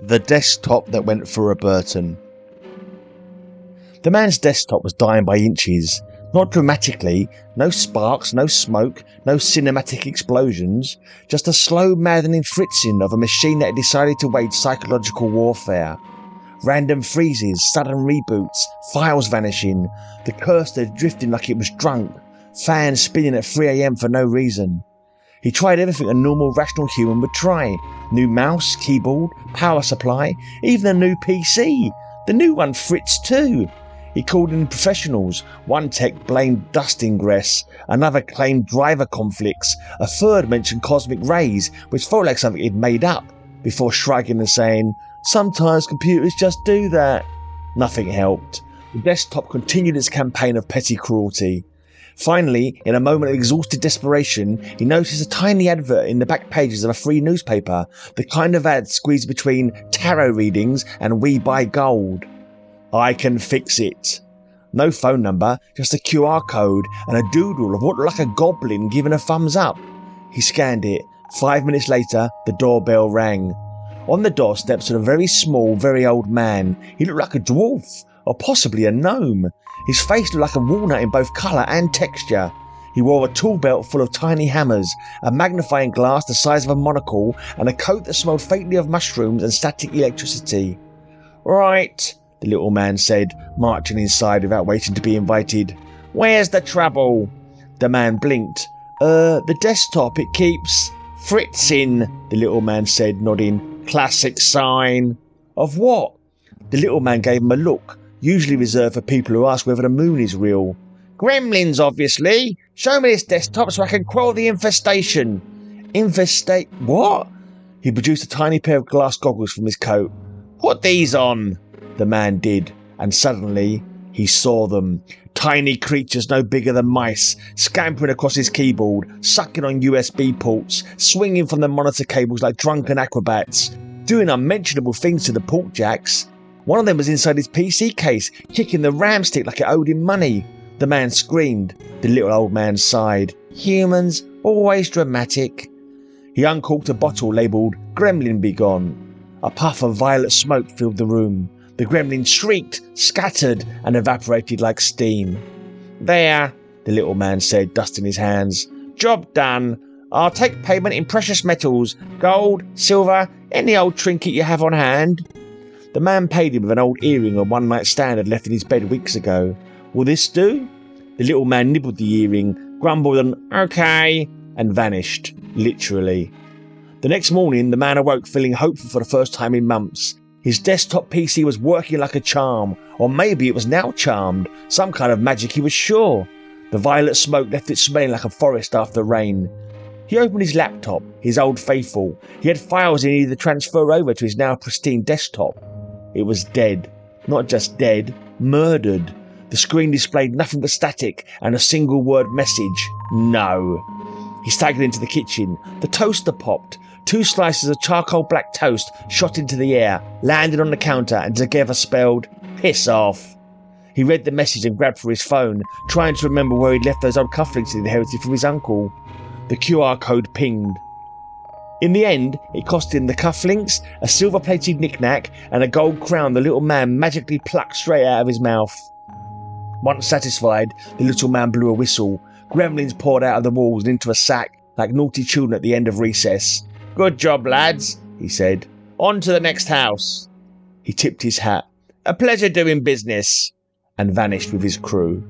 The desktop that went for a Burton. The man's desktop was dying by inches. Not dramatically, no sparks, no smoke, no cinematic explosions, just a slow maddening fritzing of a machine that had decided to wage psychological warfare. Random freezes, sudden reboots, files vanishing, the cursor drifting like it was drunk, fans spinning at 3 AM for no reason. He tried everything a normal rational human would try. New mouse, keyboard, power supply, even a new PC. The new one fritzed too. He called in professionals. One tech blamed dust ingress, another claimed driver conflicts, a third mentioned cosmic rays, which felt like something he'd made up, before shrugging and saying, "Sometimes computers just do that." Nothing helped. The desktop continued its campaign of petty cruelty. Finally, in a moment of exhausted desperation, he noticed a tiny advert in the back pages of a free newspaper, the kind of ad squeezed between tarot readings and We Buy Gold. "I can fix it." No phone number, just a QR code and a doodle of what looked like a goblin giving a thumbs up. He scanned it. 5 minutes later, the doorbell rang. On the doorstep stood a very small, very old man. He looked like a dwarf, or possibly a gnome. His face looked like a walnut in both colour and texture. He wore a tool belt full of tiny hammers, a magnifying glass the size of a monocle, and a coat that smelled faintly of mushrooms and static electricity. "Right," the little man said, marching inside without waiting to be invited. "Where's the trouble?" The man blinked. The desktop, it keeps fritzing," the little man said, nodding. "Classic sign." "Of what?" The little man gave him a look, usually reserved for people who ask whether the moon is real. "Gremlins, obviously. Show me this desktop so I can quell the infestation." What? He produced a tiny pair of glass goggles from his coat. "Put these on." The man did, and suddenly he saw them. Tiny creatures no bigger than mice, scampering across his keyboard, sucking on USB ports, swinging from the monitor cables like drunken acrobats, doing unmentionable things to the port jacks. One of them was inside his PC case, kicking the RAM stick like it owed him money. The man screamed. The little old man sighed. "Humans, always dramatic." He uncorked a bottle labelled "Gremlin Be Gone." A puff of violet smoke filled the room. The gremlin shrieked, scattered, and evaporated like steam. "There," the little man said, dusting his hands. "Job done. I'll take payment in precious metals, gold, silver, any old trinket you have on hand." The man paid him with an old earring a one-night stand had left in his bed weeks ago. "Will this do?" The little man nibbled the earring, grumbled an "okay," and vanished, literally. The next morning, the man awoke feeling hopeful for the first time in months. His desktop PC was working like a charm, or maybe it was now charmed, some kind of magic he was sure. The violet smoke left it smelling like a forest after rain. He opened his laptop, his old faithful. He had files he needed to transfer over to his now pristine desktop. It was dead. Not just dead, murdered. The screen displayed nothing but static and a single word message: no. He staggered into the kitchen. The toaster popped. 2 slices of charcoal black toast shot into the air, landed on the counter and together spelled "piss off." He read the message and grabbed for his phone, trying to remember where he'd left those old cufflinks he'd inherited from his uncle. The QR code pinged. In the end, it cost him the cufflinks, a silver-plated knick-knack, and a gold crown the little man magically plucked straight out of his mouth. Once satisfied, the little man blew a whistle. Gremlins poured out of the walls and into a sack, like naughty children at the end of recess. "Good job, lads," he said. "On to the next house." He tipped his hat. "A pleasure doing business," and vanished with his crew.